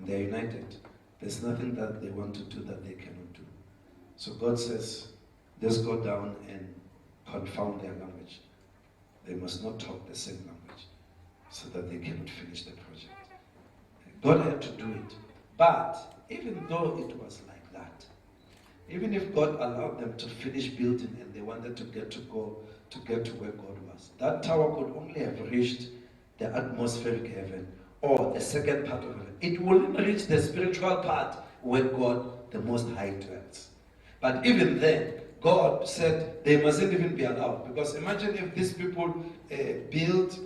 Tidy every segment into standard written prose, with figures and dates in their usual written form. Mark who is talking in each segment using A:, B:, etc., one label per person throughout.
A: and they're united. There's nothing that they want to do that they cannot do. So God says, let's go down and confound their language. They must not talk the same language so that they cannot finish the project. God had to do it. But even though it was like that, even if God allowed them to finish building and they wanted to get to where God was, that tower could only have reached the atmospheric heaven or the second part of heaven. It wouldn't reach the spiritual part where God, the Most High, dwells. But even then, God said they mustn't even be allowed. Because imagine if these people build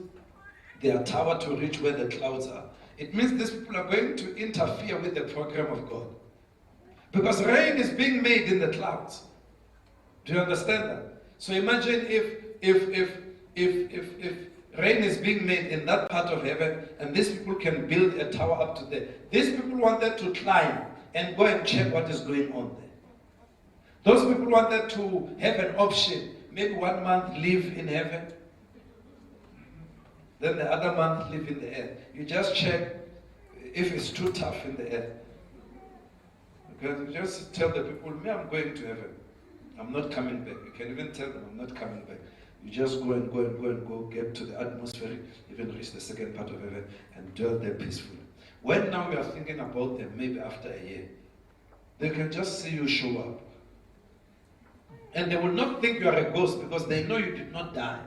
A: their tower to reach where the clouds are. It means these people are going to interfere with the program of God. Because rain is being made in the clouds. Do you understand that? So imagine if rain is being made in that part of heaven and these people can build a tower up to there. These people wanted to climb and go and check what is going on there. Those people wanted to have an option. Maybe 1 month live in heaven, then the other month live in the earth. You just check if it's too tough in the earth. Because you just tell the people, me, I'm going to heaven. I'm not coming back. You can even tell them, I'm not coming back. You just go and go, get to the atmosphere, even reach the second part of heaven, and dwell there peacefully. When now we are thinking about them, maybe after a year, they can just see you show up. And they will not think you are a ghost because they know you did not die.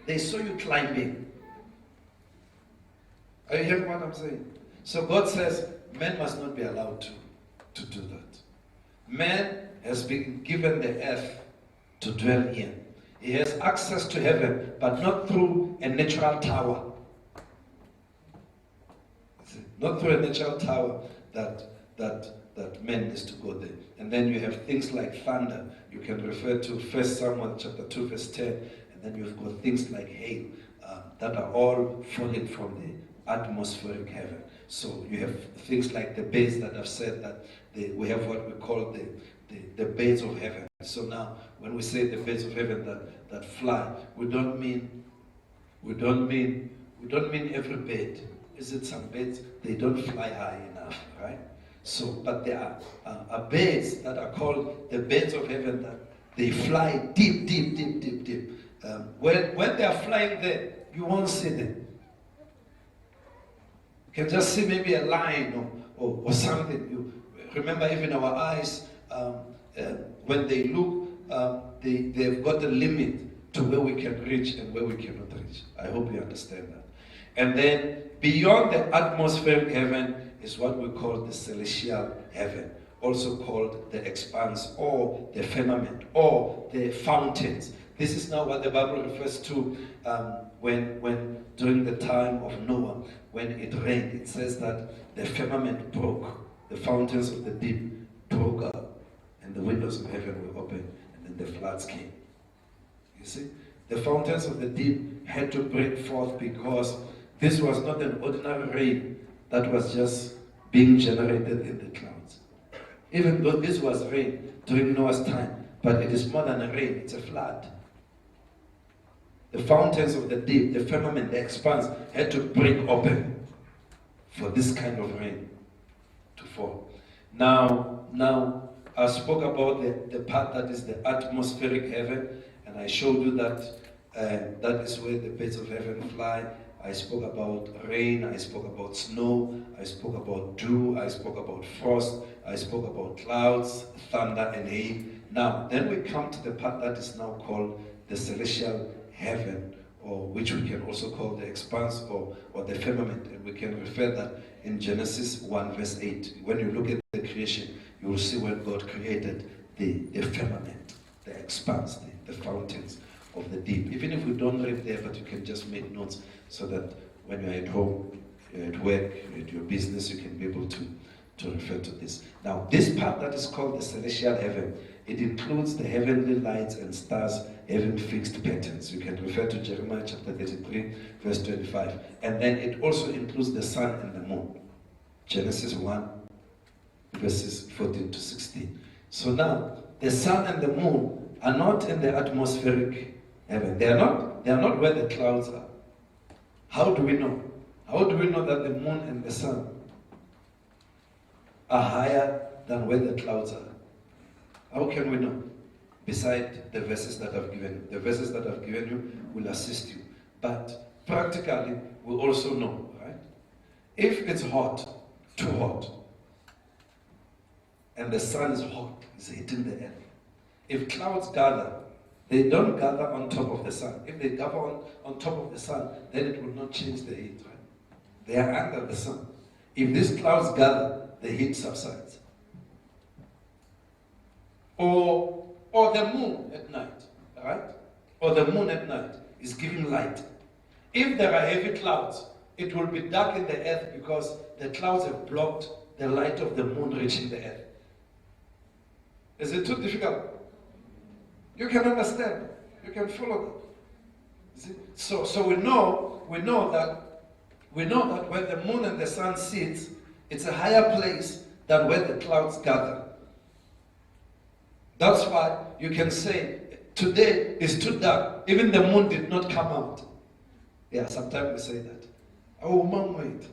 A: They saw you climbing. Are you hearing what I'm saying? So God says, man must not be allowed to do that. Man has been given the earth to dwell in. He has access to heaven, but not through a natural tower. Not through a natural tower that man is to go there. And then you have things like thunder. You can refer to 1 Samuel chapter 2 verse 10. And then you've got things like hail that are all falling from the atmospheric heaven. So you have things like the birds that have said that we have what we call the birds of heaven. So now when we say the birds of heaven that fly, we don't mean every bird. Is it some birds? They don't fly high enough, right? So, but there are birds that are called the birds of heaven that they fly deep. When they are flying there, you won't see them. You can just see maybe a line or something. You remember even our eyes, when they look, they've got a limit to where we can reach and where we cannot reach. I hope you understand that. And then beyond the atmospheric heaven is what we call the celestial heaven, also called the expanse or the firmament or the fountains. This is now what the Bible refers to when during the time of Noah, when it rained. It says that the firmament broke, the fountains of the deep broke up, and the windows of heaven were open, and then the floods came. You see, the fountains of the deep had to break forth because this was not an ordinary rain that was just being generated in the clouds. Even though this was rain during Noah's time, but it is more than a rain, it's a flood. The fountains of the deep, the firmament, the expanse had to break open for this kind of rain to fall. Now I spoke about the part that is the atmospheric heaven, and I showed you that that is where the birds of heaven fly. I spoke about rain, I spoke about snow, I spoke about dew, I spoke about frost, I spoke about clouds, thunder and hail. Now, then we come to the part that is now called the celestial heaven, or which we can also call the expanse or the firmament. And we can refer that in Genesis 1 verse 8. When you look at the creation, you will see when God created the firmament, the expanse, the fountains of the deep. Even if we don't read there, but you can just make notes so that when you're at home, you're at work, you're at your business, you can be able to refer to this. Now, this part that is called the celestial heaven, it includes the heavenly lights and stars having fixed patterns. You can refer to Jeremiah chapter 33, verse 25. And then it also includes the sun and the moon. Genesis 1, verses 14 to 16. So now, the sun and the moon are not in the atmospheric heaven. They are not where the clouds are. How do we know? How do we know that the moon and the sun are higher than where the clouds are. How can we know? Beside the verses that I've given you. The verses that I've given you will assist you. But practically, we also know, right? If it's hot, too hot, and the sun is hot, it's hitting the earth. If clouds gather, they don't gather on top of the sun. If they gather on top of the sun, then it will not change the heat, right? They are under the sun. If these clouds gather, the heat subsides. Or the moon at night, right? Or the moon at night is giving light. If there are heavy clouds, it will be dark in the earth because the clouds have blocked the light of the moon reaching the earth. Is it too difficult? You can understand. You can follow that. So we know that when the moon and the sun sits, it's a higher place than where the clouds gather. That's why you can say, today is too dark. Even the moon did not come out. Yeah, sometimes we say that. Oh, mom, wait.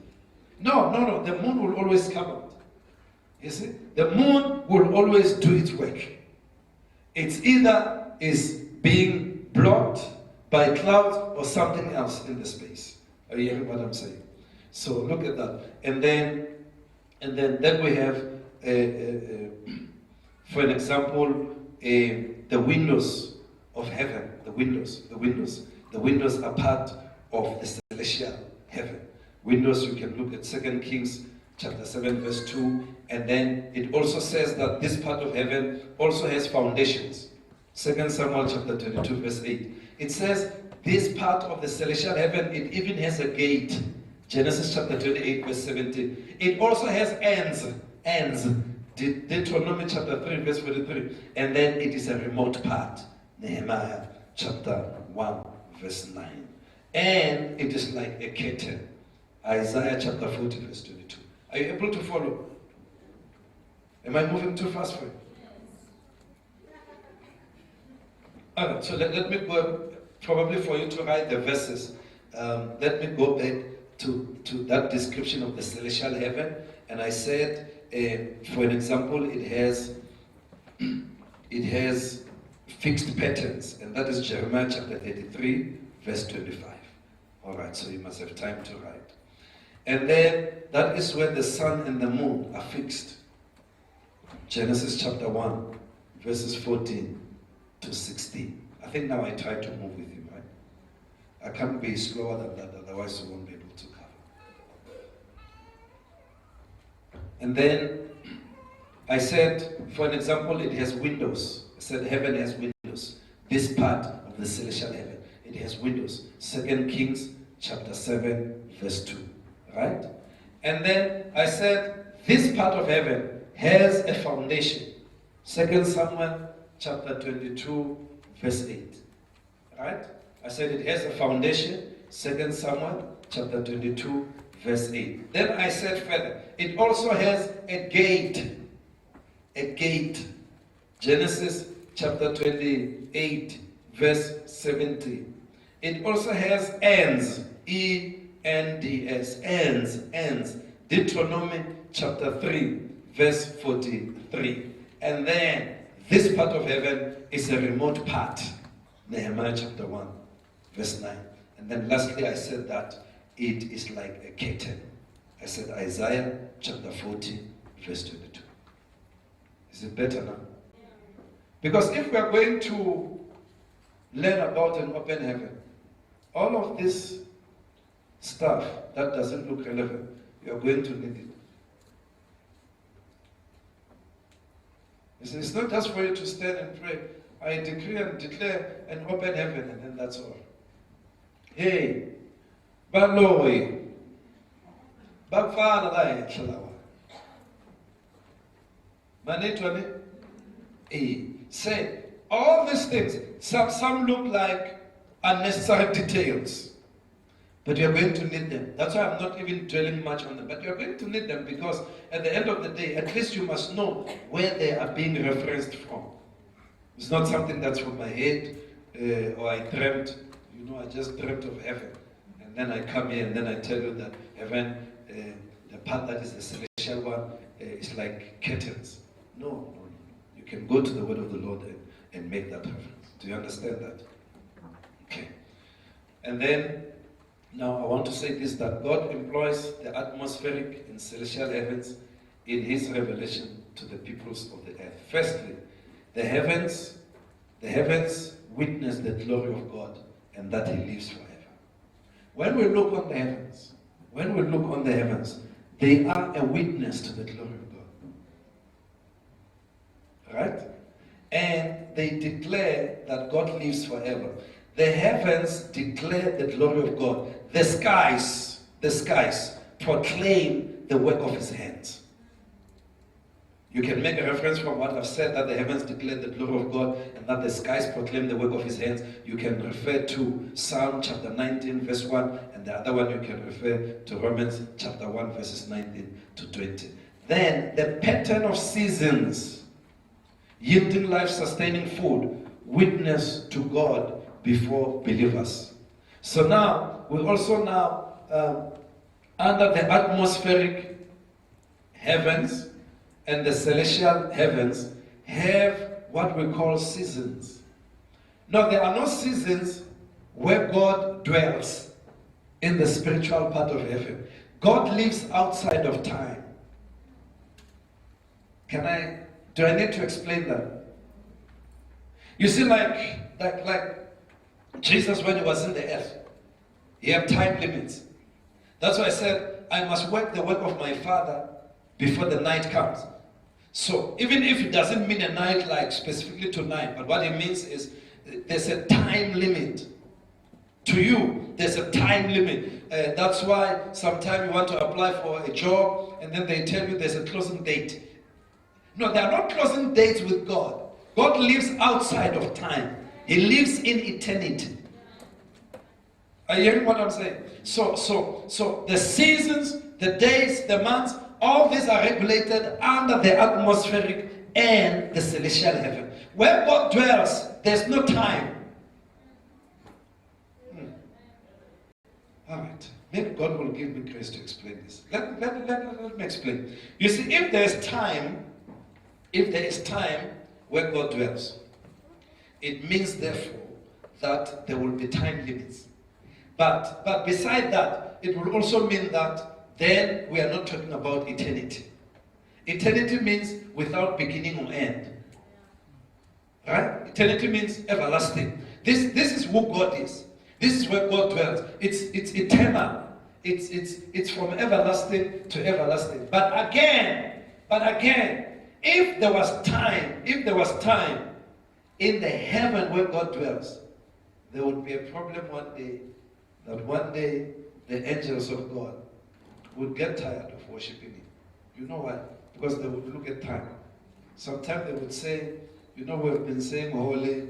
A: No, the moon will always come out. You see? The moon will always do its work. It's either is being blocked by clouds or something else in the space. Are you hearing what I'm saying? So look at that. And then we have, for an example, the windows of heaven. The windows are part of the celestial heaven. Windows, you can look at 2 Kings chapter 7 verse 2, and then it also says that this part of heaven also has foundations. 2 Samuel chapter 22 verse 8. It says this part of the celestial heaven, it even has a gate. Genesis chapter 28 verse 17. It also has ends. Deuteronomy chapter 3 verse 43. And then it is a remote part. Nehemiah chapter 1 verse 9. And it is like a curtain. Isaiah chapter 40 verse 22. Are you able to follow? Am I moving too fast for you? Alright, so let me go, probably for you to write the verses, let me go back to that description of the celestial heaven. And I said, for an example, it has fixed patterns, and that is Jeremiah chapter 33 verse 25. Alright, so you must have time to write. And then that is where the sun and the moon are fixed. Genesis chapter 1 verses 14 to 16. I think now I try to move with you, right? I can't be slower than that, otherwise you won't be able to cover. And then I said, for an example, it has windows. I said heaven has windows. This part of the celestial heaven, it has windows. 2 Kings chapter 7 verse 2. Right? And then I said this part of heaven has a foundation. 2 Samuel chapter 22 verse 8. Right? I said it has a foundation. 2 Samuel chapter 22 verse 8. Then I said further, it also has a gate. A gate. Genesis chapter 28 verse 17. It also has ends. E-N-D-S. Ends. Deuteronomy chapter 3 verse 43. And then this part of heaven is a remote part. Nehemiah chapter 1 verse 9. And then lastly I said that it is like a curtain. I said Isaiah chapter 40 verse 22. Is it better now? Because if we are going to learn about an open heaven, all of this stuff that doesn't look relevant, you are going to need it. It's not just for you to stand and pray, I decree and declare an open heaven, and then that's all. Hey, Baloi, Bafana Lai Chalawa. Manitwani? Hey, say, all these things, some look like unnecessary details, but you're going to need them. That's why I'm not even dwelling much on them, but you're going to need them because at the end of the day, at least you must know where they are being referenced from. It's not something that's from my head, or I dreamt, I just dreamt of heaven. And then I come here and then I tell you that heaven, the part that is the celestial celestial one is like curtains. No, no, no. You can go to the word of the Lord and make that reference. Do you understand that? Okay. And then, now I want to say this, that God employs the atmospheric and celestial heavens in his revelation to the peoples of the earth. Firstly, the heavens witness the glory of God and that he lives forever. When we look on the heavens, they are a witness to the glory of God. Right? And they declare that God lives forever. The heavens declare the glory of God. The skies proclaim the work of his hands. You can make a reference from what I've said, that the heavens declare the glory of God and that the skies proclaim the work of his hands. You can refer to Psalm chapter 19 verse 1, and the other one you can refer to Romans chapter 1 verses 19 to 20. Then the pattern of seasons yielding life-sustaining food witness to God before believers. So now, we also under the atmospheric heavens and the celestial heavens have what we call seasons. Now, there are no seasons where God dwells in the spiritual part of heaven. God lives outside of time. Do I need to explain that? You see, like Jesus, when he was in the earth, he had time limits. That's why I said, I must work the work of my Father before the night comes. So, even if it doesn't mean a night like specifically tonight, but what it means is there's a time limit. To you, there's a time limit. That's why sometimes you want to apply for a job and then they tell you there's a closing date. No, there are not closing dates with God. God lives outside of time. He lives in eternity. Are you hearing what I'm saying? So the seasons, the days, the months, all these are regulated under the atmospheric and the celestial heaven. Where God dwells, there's no time. All right. Maybe God will give me grace to explain this. Let me explain. You see, if there is time where God dwells, it means therefore that there will be time limits. But beside that, it will also mean that then we are not talking about eternity. Eternity means without beginning or end. Right? Eternity means everlasting. This is who God is. This is where God dwells. It's eternal. It's from everlasting to everlasting. But again, if there was time in the heaven where God dwells, there would be a problem one day the angels of God would get tired of worshiping him. You know why? Because they would look at time. Sometimes they would say, we've been saying holy,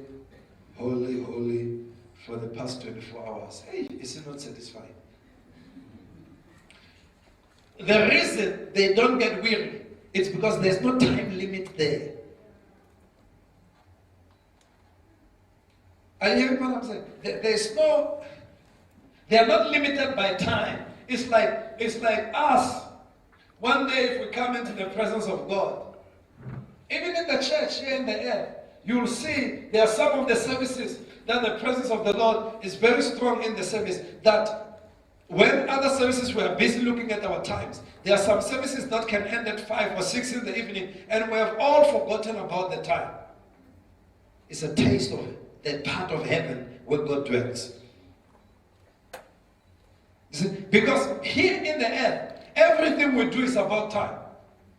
A: holy, holy for the past 24 hours. Hey, is it not satisfying? The reason they don't get weary, it's because there's no time limit there. Are you hearing what I'm saying? They are not limited by time. It's like us. One day if we come into the presence of God, even in the church here in the air, you will see there are some of the services that the presence of the Lord is very strong in the service, that when other services were busy looking at our times, there are some services that can end at 5 or 6 in the evening and we have all forgotten about the time. It's a taste of that part of heaven where God dwells. Because here in the earth, everything we do is about time.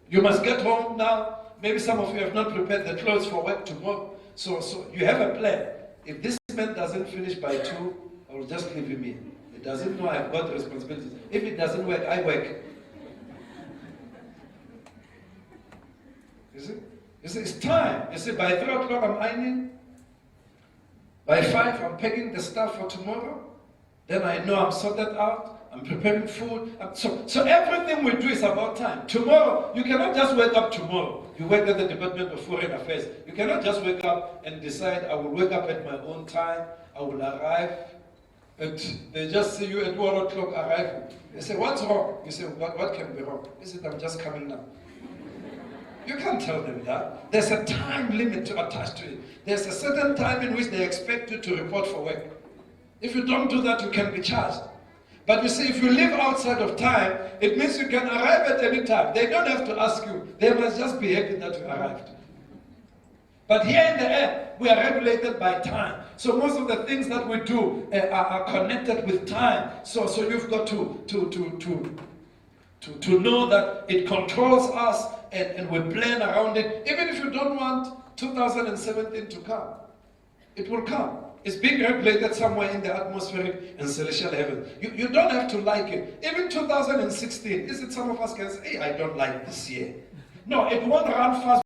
A: You must get home now. Maybe some of you have not prepared the clothes for work tomorrow. So you have a plan. If this man doesn't finish by 2, I will just leave him in. He doesn't know I've got responsibilities. If it doesn't work, I work. You see, it's time. You see, by 3 o'clock I'm ironing. By 5 I'm packing the stuff for tomorrow. Then I know I'm sorted out, I'm preparing food. So everything we do is about time. Tomorrow, you cannot just wake up tomorrow. You work at the Department of Foreign Affairs. You cannot just wake up and decide, I will wake up at my own time, I will arrive They just see you at 1 o'clock arriving. They say, what's wrong? You say, what can be wrong? He said, I'm just coming now. You can't tell them that. There's a time limit to attach to it. There's a certain time in which they expect you to report for work. If you don't do that, you can be charged. But you see, if you live outside of time, it means you can arrive at any time. They don't have to ask you. They must just be happy that you arrived. But here in the air, we are regulated by time. So most of the things that we do are connected with time. So you've got to know that it controls us and we plan around it. Even if you don't want 2017 to come, it will come. It's being regulated somewhere in the atmospheric and celestial heaven. You don't have to like it. Even 2016, is it some of us can say, hey, I don't like this year. No, it won't run fast.